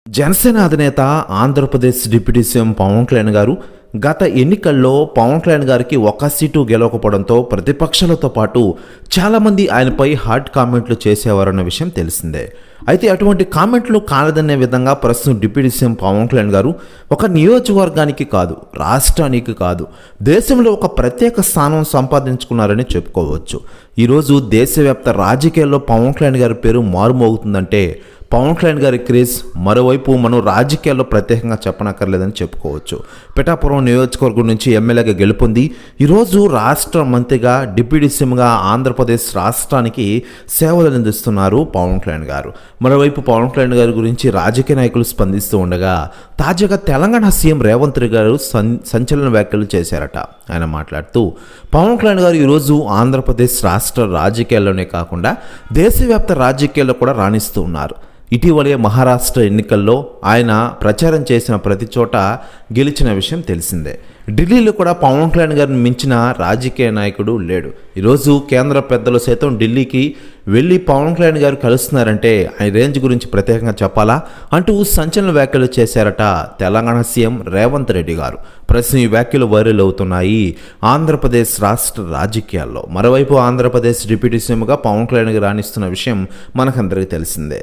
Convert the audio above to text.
జనసేన అధినేత Andhra Pradesh deputy CM Pawan Kalyan గారు గత ఎన్నికల్లో పవన్ కళ్యాణ్ గారికి ఒక్క సీటు గెలవకపోవడంతో ప్రతిపక్షాలతో పాటు చాలామంది ఆయనపై హార్డ్ కామెంట్లు చేసేవారన్న విషయం తెలిసిందే. అయితే అటువంటి కామెంట్లు కాలదనే విధంగా ప్రస్తుతం డిప్యూటీ సీఎం పవన్ కళ్యాణ్ గారు ఒక నియోజకవర్గానికి కాదు, రాష్ట్రానికి కాదు, దేశంలో ఒక ప్రత్యేక స్థానం సంపాదించుకున్నారని చెప్పుకోవచ్చు. ఈరోజు దేశవ్యాప్త రాజకీయాల్లో పవన్ కళ్యాణ్ గారి పేరు మారుమోగుతుందంటే పవన్ కళ్యాణ్ గారి క్రేజ్ మరోవైపు మనం రాజకీయాల్లో ప్రత్యేకంగా చెప్పనక్కర్లేదని చెప్పుకోవచ్చు. పిఠాపురం నియోజకవర్గం నుంచి ఎమ్మెల్యేగా గెలుపొంది ఈరోజు రాష్ట్ర మంత్రిగా డిప్యూటీ సీఎంగా ఆంధ్రప్రదేశ్ రాష్ట్రానికి సేవలు అందిస్తున్నారు పవన్ కళ్యాణ్ గారు. మరోవైపు పవన్ కళ్యాణ్ గారి గురించి రాజకీయ నాయకులు స్పందిస్తూ ఉండగా తాజాగా తెలంగాణ సీఎం రేవంత్ రెడ్డి గారు సంచలన వ్యాఖ్యలు చేశారట. ఆయన మాట్లాడుతూ పవన్ కళ్యాణ్ గారు ఈరోజు ఆంధ్రప్రదేశ్ రాష్ట్ర రాజకీయాల్లోనే కాకుండా దేశవ్యాప్త రాజకీయాల్లో కూడా రాణిస్తూ ఉన్నారు. ఇటీవలే మహారాష్ట్ర ఎన్నికల్లో ఆయన ప్రచారం చేసిన ప్రతి చోట గెలిచిన విషయం తెలిసిందే. ఢిల్లీలో కూడా పవన్ కళ్యాణ్ గారిని మించిన రాజకీయ నాయకుడు లేడు. ఈరోజు కేంద్ర పెద్దలు సైతం ఢిల్లీకి వెళ్ళి పవన్ కళ్యాణ్ గారు కలుస్తున్నారంటే ఆయన రేంజ్ గురించి ప్రత్యేకంగా చెప్పాలా అంటూ సంచలన వ్యాఖ్యలు చేశారట తెలంగాణ సీఎం రేవంత్ రెడ్డి గారు. ప్రస్తుతం ఈ వ్యాఖ్యలు వైరల్ అవుతున్నాయి ఆంధ్రప్రదేశ్ రాష్ట్ర రాజకీయాల్లో. మరోవైపు ఆంధ్రప్రదేశ్ డిప్యూటీ సీఎంగా పవన్ కళ్యాణ్ గారు రాణిస్తున్న విషయం మనకందరికీ తెలిసిందే.